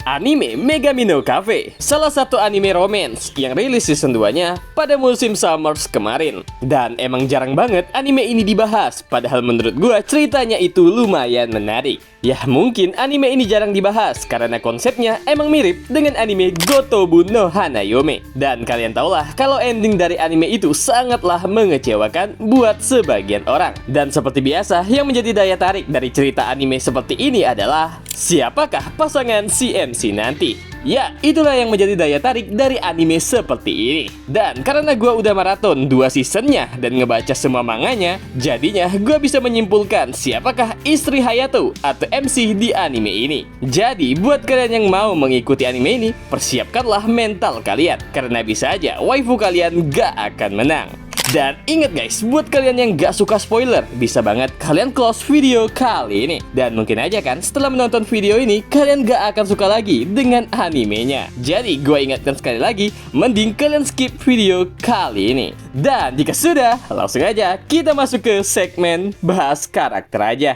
Anime Megami no Cafe, salah satu anime romance yang rilis season 2-nya pada musim Summers kemarin. Dan emang jarang banget anime ini dibahas, padahal menurut gua ceritanya itu lumayan menarik. Ya mungkin anime ini jarang dibahas karena konsepnya emang mirip dengan anime Gotobu no Hanayome. Dan kalian tahulah kalau ending dari anime itu sangatlah mengecewakan buat sebagian orang. Dan seperti biasa, yang menjadi daya tarik dari cerita anime seperti ini adalah siapakah pasangan si MC nanti? Ya, itulah yang menjadi daya tarik dari anime seperti ini. Dan karena gua udah maraton 2 seasonnya dan ngebaca semua manganya, jadinya gua bisa menyimpulkan siapakah istri Hayato atau MC di anime ini. Jadi, buat kalian yang mau mengikuti anime ini, persiapkanlah mental kalian, karena bisa aja waifu kalian gak akan menang. Dan ingat guys, buat kalian yang gak suka spoiler, bisa banget kalian close video kali ini. Dan mungkin aja kan setelah menonton video ini, kalian gak akan suka lagi dengan animenya. Jadi gue ingatkan sekali lagi, mending kalian skip video kali ini. Dan jika sudah, langsung aja kita masuk ke segmen bahas karakter aja.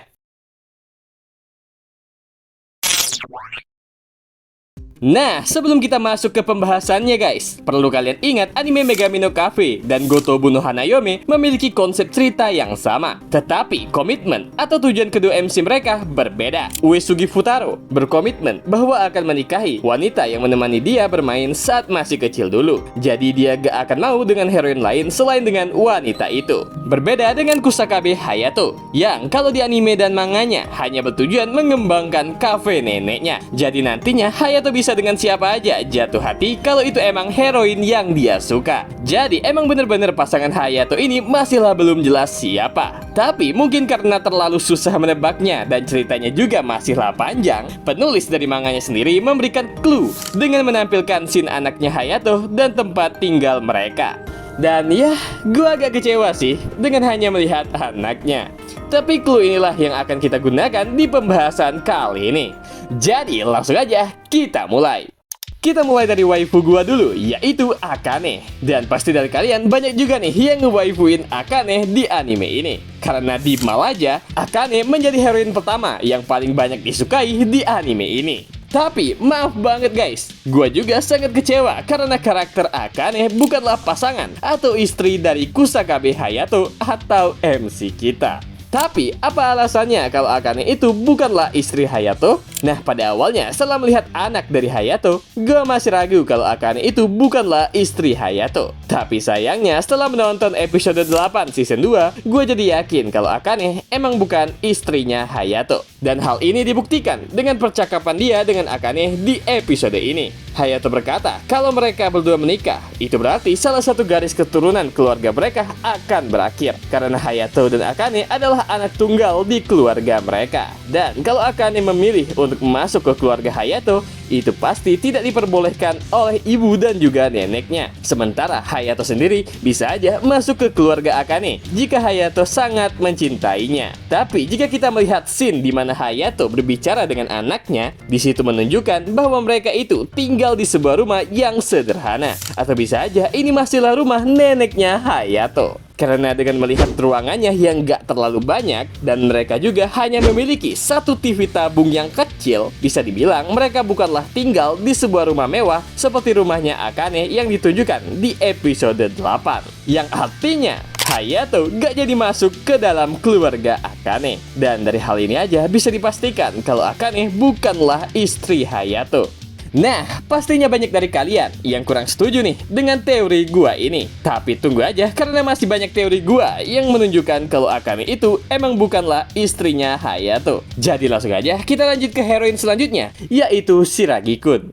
Nah, sebelum kita masuk ke pembahasannya guys, perlu kalian ingat anime Megami no Cafe dan Gotobu no Hanayome memiliki konsep cerita yang sama. Tetapi komitmen atau tujuan kedua MC mereka berbeda. Uesugi Futaro berkomitmen bahwa akan menikahi wanita yang menemani dia bermain saat masih kecil dulu. Jadi dia gak akan mau dengan heroin lain selain dengan wanita itu. Berbeda dengan Kusakabe Hayato, yang kalau di anime dan manganya hanya bertujuan mengembangkan kafe neneknya. Jadi nantinya Hayato bisa dengan siapa aja jatuh hati kalau itu emang heroin yang dia suka. Jadi emang bener-bener pasangan Hayato ini masihlah belum jelas siapa. Tapi mungkin karena terlalu susah menebaknya dan ceritanya juga masihlah panjang, penulis dari manganya sendiri memberikan clue dengan menampilkan scene anaknya Hayato dan tempat tinggal mereka. Dan ya, gua agak kecewa sih dengan hanya melihat anaknya. Tapi clue inilah yang akan kita gunakan di pembahasan kali ini. Jadi langsung aja kita mulai. Kita mulai dari waifu gua dulu, yaitu Akane. Dan pasti dari kalian banyak juga nih yang ngewaifuin Akane di anime ini. Karena di Malaja, Akane menjadi heroin pertama yang paling banyak disukai di anime ini. Tapi maaf banget guys, gua juga sangat kecewa karena karakter Akane bukanlah pasangan atau istri dari Kusakabe Hayato atau MC kita. Tapi apa alasannya kalau Akane itu bukanlah istri Hayato? Nah, pada awalnya setelah melihat anak dari Hayato, gue masih ragu kalau Akane itu bukanlah istri Hayato. Tapi sayangnya setelah menonton episode 8 season 2, gue jadi yakin kalau Akane emang bukan istrinya Hayato. Dan hal ini dibuktikan dengan percakapan dia dengan Akane di episode ini. Hayato berkata kalau mereka berdua menikah, itu berarti salah satu garis keturunan keluarga mereka akan berakhir. Karena Hayato dan Akane adalah anak tunggal di keluarga mereka. Dan kalau Akane memilih untuk masuk ke keluarga Hayato, itu pasti tidak diperbolehkan oleh ibu dan juga neneknya. Sementara Hayato sendiri bisa aja masuk ke keluarga Akane jika Hayato sangat mencintainya. Tapi jika kita melihat scene di mana Hayato berbicara dengan anaknya, di situ menunjukkan bahwa mereka itu tinggal di sebuah rumah yang sederhana. Atau bisa aja ini masihlah rumah neneknya Hayato. Karena dengan melihat ruangannya yang gak terlalu banyak dan mereka juga hanya memiliki satu TV tabung yang kecil, bisa dibilang mereka bukanlah tinggal di sebuah rumah mewah seperti rumahnya Akane yang ditunjukkan di episode 8. Yang artinya Hayato gak jadi masuk ke dalam keluarga Akane. Dan dari hal ini aja bisa dipastikan kalau Akane bukanlah istri Hayato. Nah, pastinya banyak dari kalian yang kurang setuju nih dengan teori gua ini. Tapi tunggu aja karena masih banyak teori gua yang menunjukkan kalau Akane itu emang bukanlah istrinya Hayato. Jadi langsung aja kita lanjut ke heroin selanjutnya, yaitu Shiragi-kun.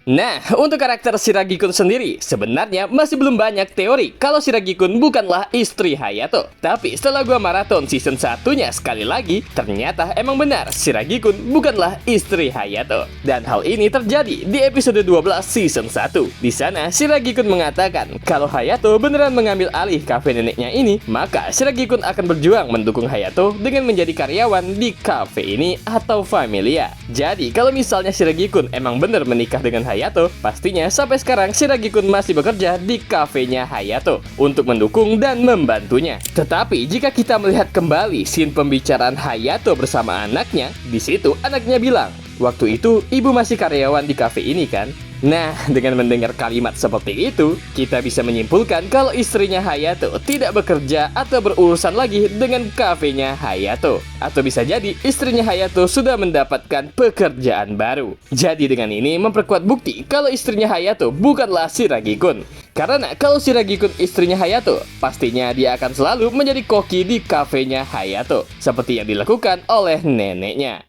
Nah, untuk karakter Shiragi-kun sendiri, sebenarnya masih belum banyak teori kalau Shiragi-kun bukanlah istri Hayato. Tapi setelah gua maraton season 1-nya sekali lagi, ternyata emang benar Shiragi-kun bukanlah istri Hayato. Dan hal ini terjadi di episode 12 season 1. Di sana, Shiragi-kun mengatakan kalau Hayato beneran mengambil alih kafe neneknya ini, maka Shiragi-kun akan berjuang mendukung Hayato dengan menjadi karyawan di kafe ini atau familia. Jadi, kalau misalnya Shiragi-kun emang bener menikah dengan Hayato, pastinya sampai sekarang Shiragi-kun masih bekerja di kafenya Hayato untuk mendukung dan membantunya. Tetapi jika kita melihat kembali scene pembicaraan Hayato bersama anaknya, di situ anaknya bilang Waktu itu ibu masih karyawan di kafe ini kan? Nah, dengan mendengar kalimat seperti itu, kita bisa menyimpulkan kalau istrinya Hayato tidak bekerja atau berurusan lagi dengan kafenya Hayato. Atau bisa jadi istrinya Hayato sudah mendapatkan pekerjaan baru. Jadi dengan ini memperkuat bukti kalau istrinya Hayato bukanlah Shiragi-kun. Karena kalau Shiragi-kun istrinya Hayato, pastinya dia akan selalu menjadi koki di kafenya Hayato, seperti yang dilakukan oleh neneknya.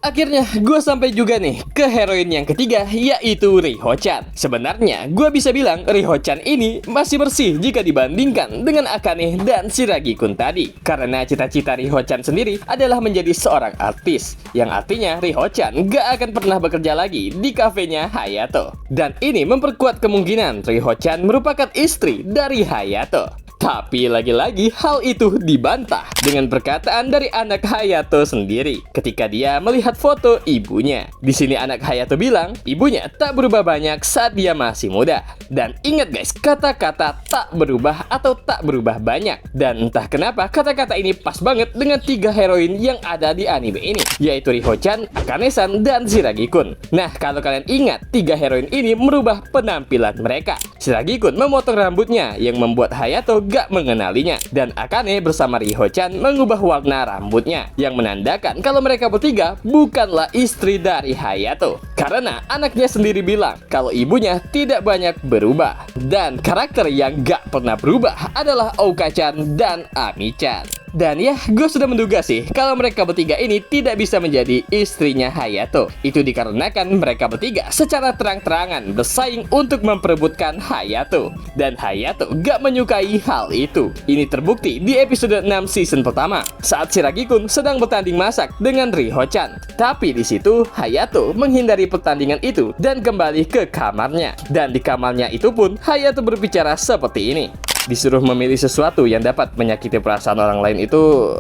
Akhirnya, gue sampai juga nih ke heroin yang ketiga, yaitu Riho-chan. Sebenarnya, gue bisa bilang Riho-chan ini masih bersih jika dibandingkan dengan Akane dan Shiragi-kun tadi. Karena cita-cita Riho-chan sendiri adalah menjadi seorang artis, yang artinya Riho-chan gak akan pernah bekerja lagi di kafenya Hayato. Dan ini memperkuat kemungkinan Riho-chan merupakan istri dari Hayato. Tapi lagi-lagi hal itu dibantah dengan perkataan dari anak Hayato sendiri ketika dia melihat foto ibunya. Di sini anak Hayato bilang ibunya tak berubah banyak saat dia masih muda. Dan ingat guys, kata-kata tak berubah atau tak berubah banyak. Dan entah kenapa kata-kata ini pas banget dengan 3 heroin yang ada di anime ini, yaitu Riho-chan, Akane-san, dan Shiragi-kun. Nah, kalau kalian ingat, 3 heroin ini merubah penampilan mereka. Shiragi-kun memotong rambutnya yang membuat Hayato gak mengenalinya, dan Akane bersama Riho-chan mengubah warna rambutnya yang menandakan kalau mereka bertiga bukanlah istri dari Hayato, karena anaknya sendiri bilang kalau ibunya tidak banyak berubah. Dan karakter yang gak pernah berubah adalah Ouka-chan dan Ami-chan. Dan ya, gue sudah menduga sih kalau mereka bertiga ini tidak bisa menjadi istrinya Hayato. Itu dikarenakan mereka bertiga secara terang-terangan bersaing untuk memperebutkan Hayato. Dan Hayato gak menyukai hal itu. Ini terbukti di episode 6 season pertama saat Shiragi-kun sedang bertanding masak dengan Riho-chan. Tapi di situ Hayato menghindari pertandingan itu dan kembali ke kamarnya. Dan di kamarnya itu pun Hayato berbicara seperti ini. Disuruh memilih sesuatu yang dapat menyakiti perasaan orang lain itu,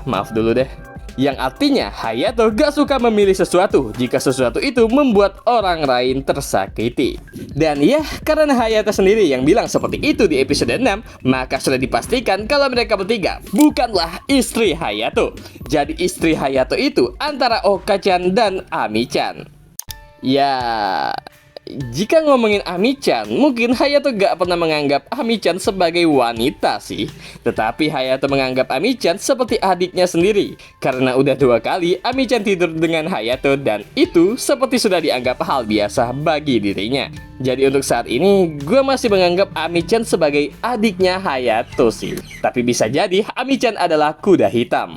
maaf dulu deh. Yang artinya Hayato gak suka memilih sesuatu jika sesuatu itu membuat orang lain tersakiti. Dan ya, karena Hayato sendiri yang bilang seperti itu di episode 6, maka sudah dipastikan kalau mereka bertiga bukanlah istri Hayato. Jadi istri Hayato itu antara Ouka-chan dan Ami-chan. Ya, jika ngomongin Ami-chan, mungkin Hayato gak pernah menganggap Ami-chan sebagai wanita sih. Tetapi Hayato menganggap Ami-chan seperti adiknya sendiri. Karena udah 2 kali Ami-chan tidur dengan Hayato, dan itu seperti sudah dianggap hal biasa bagi dirinya. Jadi untuk saat ini, gue masih menganggap Ami-chan sebagai adiknya Hayato sih. Tapi bisa jadi Ami-chan adalah kuda hitam.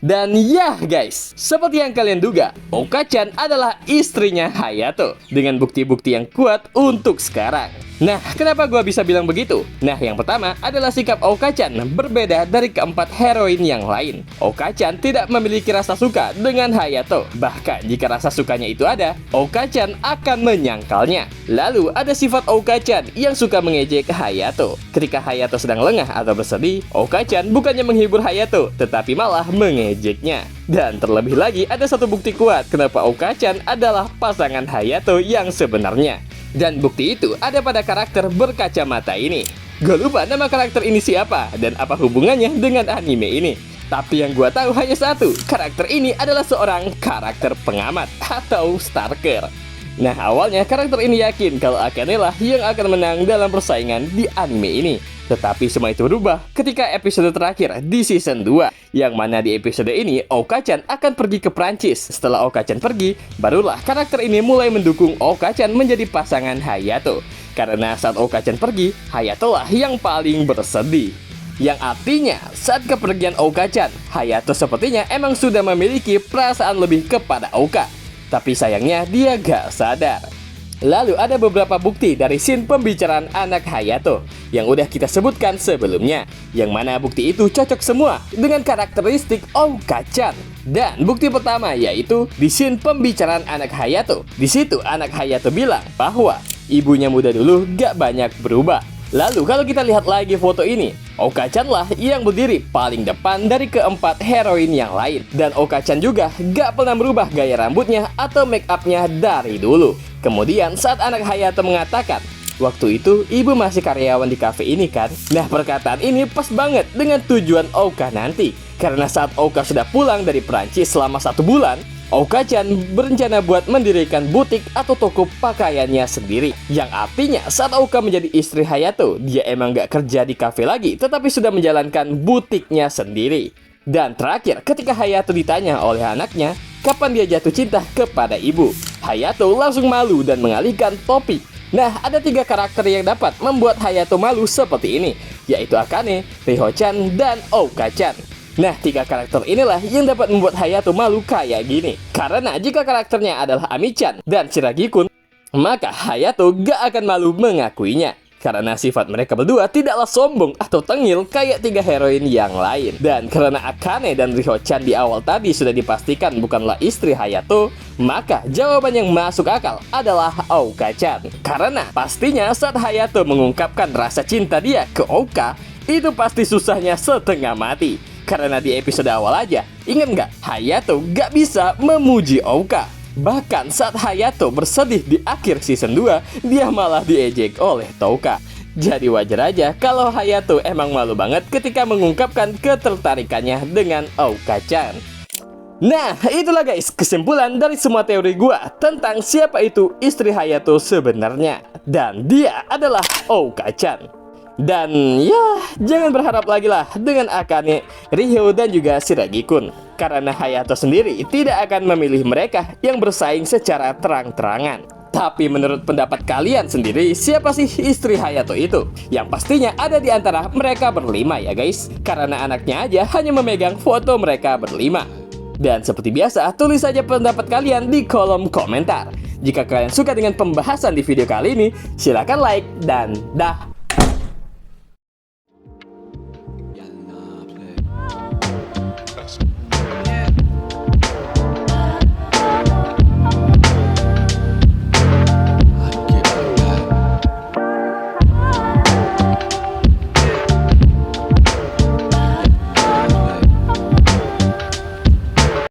Dan ya guys, seperti yang kalian duga, Ouka-chan adalah istrinya Hayato dengan bukti-bukti yang kuat untuk sekarang. Nah, kenapa gua bisa bilang begitu? Nah, yang pertama adalah sikap Ouka-chan berbeda dari keempat heroin yang lain. Ouka-chan tidak memiliki rasa suka dengan Hayato. Bahkan jika rasa sukanya itu ada, Ouka-chan akan menyangkalnya. Lalu ada sifat Ouka-chan yang suka mengejek Hayato. Ketika Hayato sedang lengah atau bersedih, Ouka-chan bukannya menghibur Hayato, tetapi malah mengejeknya. Dan terlebih lagi ada satu bukti kuat kenapa Ouka-chan adalah pasangan Hayato yang sebenarnya. Dan bukti itu ada pada karakter berkacamata ini. Gue lupa nama karakter ini siapa dan apa hubungannya dengan anime ini. Tapi yang gue tahu hanya satu, karakter ini adalah seorang karakter pengamat atau stalker. Nah, awalnya karakter ini yakin kalau Akane lah yang akan menang dalam persaingan di anime ini. Tetapi semua itu berubah ketika episode terakhir di season 2, yang mana di episode ini Ouka-chan akan pergi ke Prancis. Setelah Ouka-chan pergi, barulah karakter ini mulai mendukung Ouka-chan menjadi pasangan Hayato. Karena saat Ouka-chan pergi, Hayato lah yang paling bersedih. Yang artinya, saat kepergian Ouka-chan, Hayato sepertinya emang sudah memiliki perasaan lebih kepada Ouka. Tapi sayangnya dia gak sadar. Lalu ada beberapa bukti dari scene pembicaraan anak Hayato yang udah kita sebutkan sebelumnya, yang mana bukti itu cocok semua dengan karakteristik Ouka-chan. Dan bukti pertama yaitu di scene pembicaraan anak Hayato. Di situ anak Hayato bilang bahwa ibunya muda dulu gak banyak berubah. Lalu kalau kita lihat lagi foto ini, Ouka-chan lah yang berdiri paling depan dari keempat heroin yang lain. Dan Ouka-chan juga gak pernah berubah gaya rambutnya atau make upnya dari dulu. Kemudian saat anak Hayato mengatakan Waktu itu, ibu masih karyawan di kafe ini kan? Nah, perkataan ini pas banget dengan tujuan Ouka nanti. Karena saat Ouka sudah pulang dari Prancis selama 1 bulan, Ouka-chan berencana buat mendirikan butik atau toko pakaiannya sendiri. Yang artinya saat Ouka menjadi istri Hayato, dia emang gak kerja di kafe lagi, tetapi sudah menjalankan butiknya sendiri. Dan terakhir, ketika Hayato ditanya oleh anaknya, kapan dia jatuh cinta kepada ibu, Hayato langsung malu dan mengalihkan topik. Nah, ada 3 karakter yang dapat membuat Hayato malu seperti ini, yaitu Akane, Riho-chan, dan Ouka-chan. Nah, 3 karakter inilah yang dapat membuat Hayato malu kayak gini. Karena jika karakternya adalah Ami-chan dan Shiragi-kun, maka Hayato gak akan malu mengakuinya. Karena sifat mereka berdua tidaklah sombong atau tengil kayak 3 heroin yang lain. Dan karena Akane dan Riho-chan di awal tadi sudah dipastikan bukanlah istri Hayato, maka jawaban yang masuk akal adalah Ouka-chan. Karena pastinya saat Hayato mengungkapkan rasa cinta dia ke Ouka, itu pasti susahnya setengah mati. Karena di episode awal aja, ingat nggak? Hayato gak bisa memuji Ouka. Bahkan saat Hayato bersedih di akhir season 2, dia malah diejek oleh Touka. Jadi wajar aja kalau Hayato emang malu banget ketika mengungkapkan ketertarikannya dengan Ouka-chan. Nah, itulah guys kesimpulan dari semua teori gua tentang siapa itu istri Hayato sebenarnya. Dan dia adalah Ouka-chan. Dan ya, jangan berharap lagi lah dengan Akane, Riho, dan juga Shiragi-kun. Karena Hayato sendiri tidak akan memilih mereka yang bersaing secara terang-terangan. Tapi menurut pendapat kalian sendiri, siapa sih istri Hayato itu? Yang pastinya ada di antara mereka berlima ya guys. Karena anaknya aja hanya memegang foto mereka berlima. Dan seperti biasa, tulis saja pendapat kalian di kolom komentar. Jika kalian suka dengan pembahasan di video kali ini, silahkan like dan dah.